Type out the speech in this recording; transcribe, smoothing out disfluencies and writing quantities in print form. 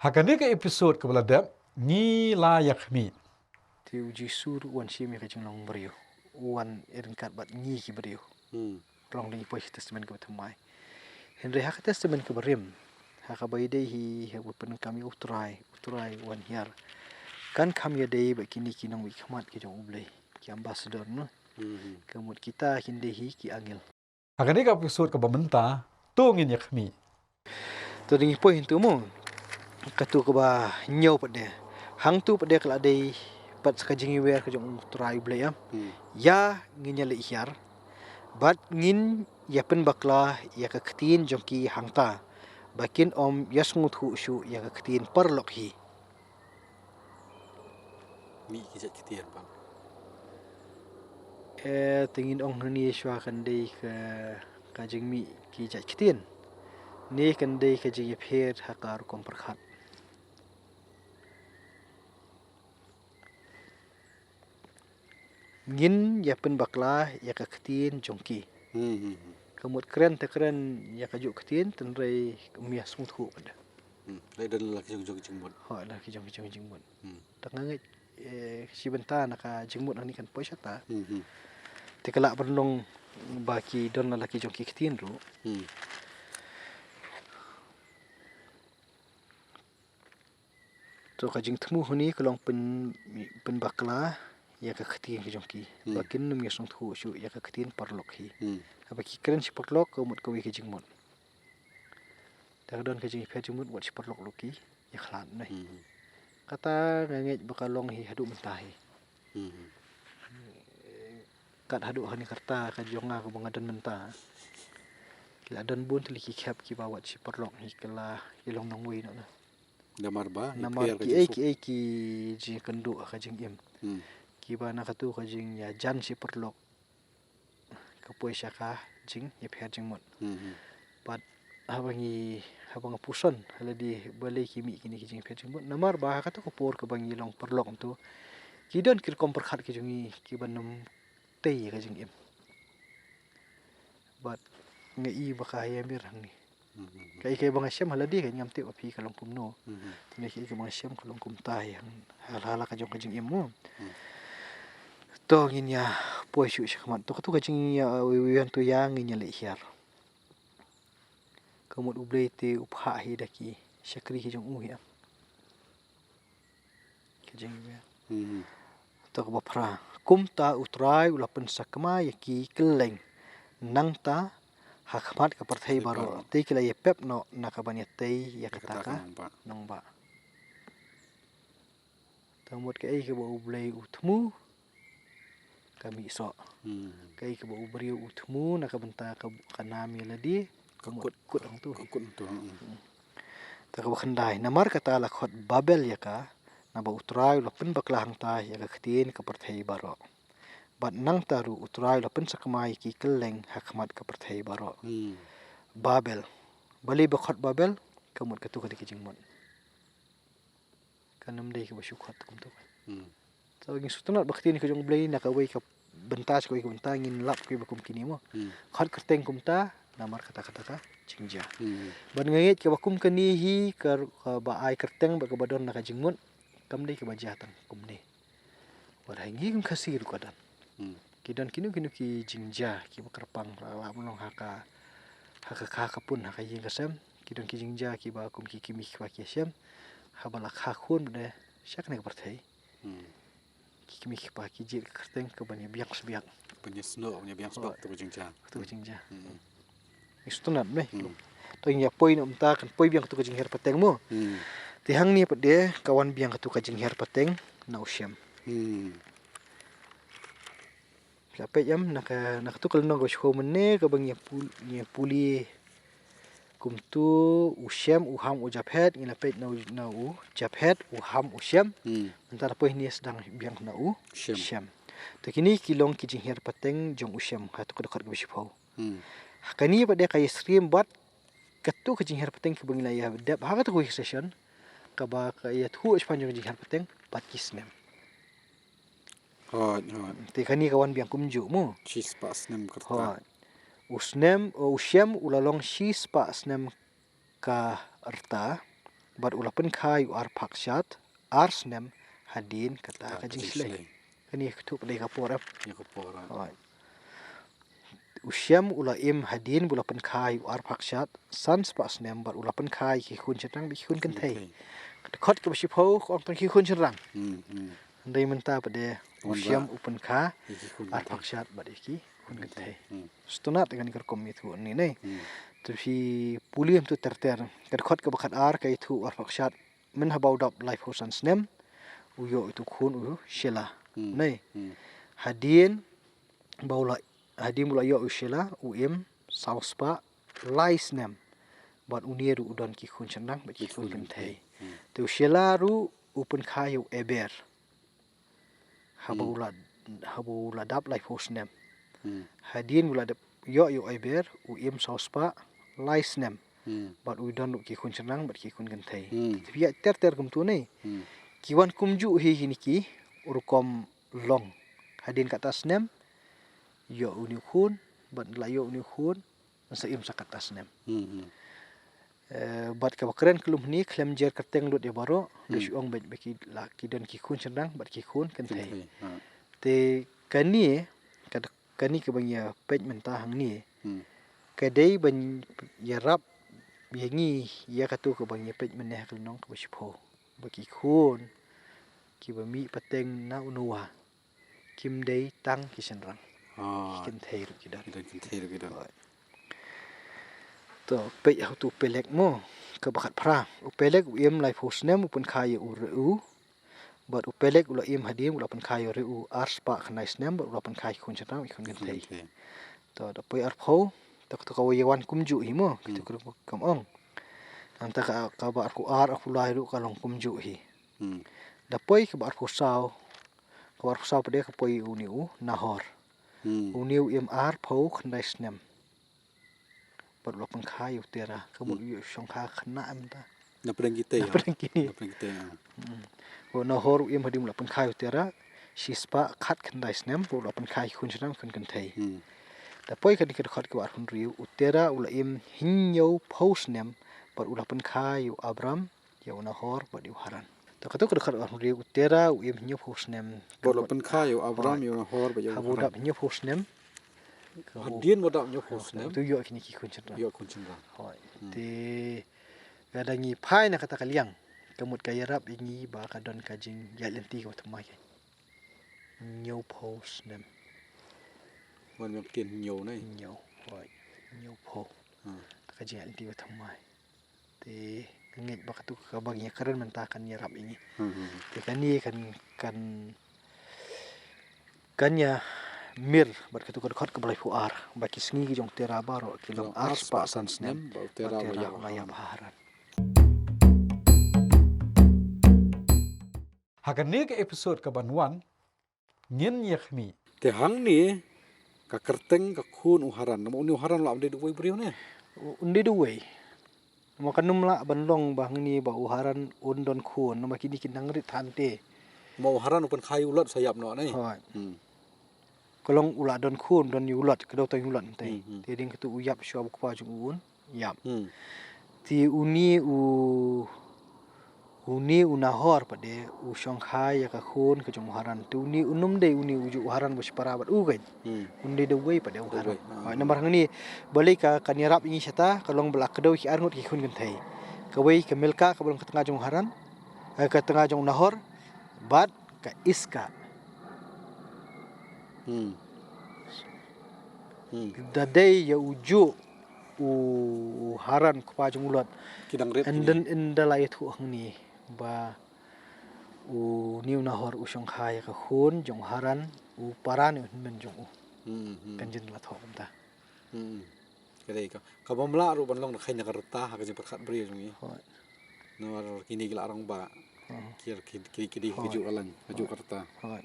Hakane ke episode ke beladap ni layak mi. Ti uji sur wan shi mi kajing long beriu. Wan iringkat bat nyi ki beriu. Rong lingi pois testament ke betamai. Henry hak testament ke berim. Hak abai dei hi pen kami utrai wan hiar. Kan kami dei ba kini kinong wi khamat ki jong ublei. Ki ambassador no. Kemut kita kinde hi ki angel. Hakane ke episode ke bamenta tu ngin yak mi. Tu lingi pois tu mo. Katu ke ba nyau pada. Hang tu pada kala dei pat sakajing wer ke jong utrai ublei am. Ya nginya le hiar. Bat ngin ya pen bakla ya ka ktin jongki hangta. Bakin om yasngut hu shu ya ka ktin parlok hi. Mi kisah kitian bang. Tingin ong ni shwa kan dei ka jing mi ki ja ktin. Ni kan dei ka jing pher hakar kom perkhat. Ngin ya pen bakla ya ka ktin jongki. Kemut keren te keren ya ka juk ktin tenrei mi yasngut hu pada. Lai dan laki jong jengmut. Ha la ki jong jengmut. Tak ngangai si benta naka jengmut ni kan poisata. Tikala bernong baki don laki jong ki ktin ru. So kajing temu huni kalong pen bakla ya ka ktin ki jong ki. Bakin num yasong thu shu ya ka ktin parlok hi. Baki keren si parlok komut ko wi ki jengmut. Tak don ka jing phe jengmut wat si parlok loki ya khlan nai. Kata ngangai bakalong hi hadu mentahi. Kat hadu hani karta ka jonga ko bangadan menta. Kila dan bun tli ki khap ki bawat si parlok hi kala ilong nong wi na. Damar ba. Namar ki ji kendu ka jing im. Ki ba na katu ka jing ya jan si parlok. Ka poi syaka jing ya pher jing mot. Pat habang puson haladi balai kimi kini ki jing pher jing mot. Namar ba katu ko por ka bangi long parlok tu. Ki don kir kom perkhat ki jungi ki banam tei ka jing im. Bat ngai baka ya mir hang ni. Kai bang asyam haladi kan ngam teu api kalong kumno. Tuni ki bang asyam kalong kum tai hal-hal ka jong im mo. To ngin ya poi shu syakmat to ka jing ya wian tu yang ngin le hiar. Kamut ublei te upha hi daki syakri ki jong ya. Ka jing ya. To ka bapra kumta utrai ulapan sakma yaki keleng nangta hakmat ka parthai baro te kila ye pep no nakabanya tei ya kataka nongba tamut ka ke ba ublei utmu kami so kai ke ba ubri utmu nakabenta ka kanami ladi kut ang tu ta ka khandai namar kata lakhot babel ya ka na ba utrai lapen bakla hangta ya ka ktin ka parthai baro bat nang taru utrai lapen sakmai ki keleng hakmat ka parthai baro Babel bali bakhot Babel kamut katu ka ki jingmon kanam dei ka basyukhat kum tu so ging sutunat bakti ni ka jong blai na ka wei ka bentas ko benta ngin lap ko bakum kini mo khat kerteng kum ta namar kata-kata ka jingja ban ngait ka bakum kani hi ka ba ai kerteng ba ka badon na ka jingmon kam dei ka bajatan kum ni war hangi kum khasir ko dan kidan kinu ki jingja ki bakarpang la mulong haka pun haka yin kasam kidan ki jingja ki ba kum ki kimi ki syam habala khun de syak ne parthai ki kimi ki pa ki jir kerteng ke bani biak sebiak penyesno punya biang sebab tu jingja istunat me to nya poi no mta kan poi biang tu ka jingher pateng mo ti hang ni pade kawan biang tu ka jingher pateng na usyam Kape jam nak tu kalau nak show mene ke bang ya puli kum tu usyam uham ujaphet ngila pet na u japhet uham usyam antara po ini sedang biang na u usyam to kini kilong ki jingher pateng jong usyam hatu kedekat ke bishpau kani pada kay stream bat katu ke jingher pateng ke bangila ya dap ha tu session ka ba kay tu spanjong jingher pateng pat kisnem Ti kani kawan biang kumju mo. Shis pas nem kerta. Usyam ulalong shis pas nem ka erta Bar ulah pen kai u ar pakshat arsnem hadin kata ka jing slay. Kani tu pada kapor ap. Ya kapora. Usyam ula im hadin bula pen kai u ar pakshat sans pasnem bar ulah pen kai ki khun chatang bi khun kan thai. Khot ke basi phau kon pen ki khun chatang. Andai menta pada usyam upen kha ar pakshat bar iki khun kan thai. Stunat dengan kerkom itu ni nei. Tapi puliam tu terter khot ke bakat ar kai tu ar pakshat men habau dap life hosan snem uyo itu khun u shela. Nei. Hadin baula hadin bula yo ushela uim sauspa laisnem bat unieru udon ki khun chandang bat ki khun kan thai. Tu shela ru upen khayu eber. Habula dap life hosnem. Hadin bula dap yo eber uim sauspa laisnem bat udon ki khun chandang bat ki khun kan thai. Tapi ya ter kum tu nei. Kiwan kumju hi ki urukom long. Hadin kat asnem yo uni khun bat la yo uni khun sa im sakat asnem. Bat ka bakren kelum ni klem jer kerteng lut ya baro lu syong bet beki la ki don ki khun chandang bat ki khun kan thai. Te kani ke bang ya pej menta hang ni. Kadai ban ya rap yengi ya katu ke bang ya pej meneh kelnong ke basipo. Baki khun ki bami pateng na unuwa. Kim dei tang ki chandang. Kan thai ru kidan. To pej hau tu pelek mo ke bakat pra. Upelek uim life hosnem upun kaya u bat upelek ula im hadim ula pun kaya u arspa khnaisnem bat ula pun kaya khun chandang ikun kan thai. To da poi ar phau to kawayawan kumju hi mo kitu kam ong. Anta ka ba ku ar afulai ru kalong kumju hi. Da poi ke bar phusau. Ka bar phusau pade ka poi uniu nahor. Uniu im ar phau khnaisnem. Bat ula pun kaya tera kamu yu syong kha khna amta. Na pedang kita ya. Pedang kini. Na pedang kita. Wo nahor im hadim ula pun kaya tera sispa khat khnaisnem ula pun kaya khun chandang khun kan thai. Da poi kan khot ke bar hun riu utera ula im hinyo pausnem bat ula pun kaya abram ya nahor bat yu haran. To katu ke khot bar hun riu utera im hinyo pausnem Bat ula pun kaya Abram ya nahor ba ya. habu dap hinyo pausnem. Hadin modal nyo hosnem. Tu yo kini ki khun chandang. Yo khun chandang. Hoi. Te gadangi pai na kata kaliang. Kamut kaya rap ingi ba kadon kajing ya lenti ko tmai. Nyau pos nem. Wan mem kin nyo nai. Nyau. Hoi. Nyau po. Kajing ya lenti ko tmai. Te ngit ba katu ka bagi keren mentakan ya rap ingi. Te kani kan ya mir berkatu khot ke balai fuar baki sngi ki jong tera baro kilong arspa san snem ba tera ba ya. baharan. Hakani ke episode ke banuan ngin yakmi. Te hang ni ka kerteng ka khun uharan. Mo ni uharan la amde duwe brio ne. Undi duwe. Makanum la banlong bang ni ba uharan undon khun nama kini kinang rit thante. Mo uharan upan khayu ulat sayap no nai. Hoi. Kolong ula don khun don yulat kedau tang yulat tai. Ti ding ketu uyap syua bu pa jung un yap. Ti uni nahor pade u shanghai ya ka khun ke jong haran tu uni unum de uni uju haran bos parabat u gain. Undi de wei pade haran. Nomor hang ni balik ka kanirap ingi sata kolong belak kedau ki arngut ki khun kan tai. Ka wei ke milka ka belum ke tengah jong haran ke tengah jong nahor bat ka iska. Dadai ya uju haran kepa jong ulat. Kidang ret. And then in the light hu hang ni ba niu nahor u shanghai ka khun jong haran u paran men jong u. Kanjin la thok ta. Kadai ka. Ka bamla ru banlong na khaina ka rata ha ka jeng pakhat brio jong ni. Hoi. No kini gila arang ba. Kiri kiri hiju alan, hiju karta. Hoi.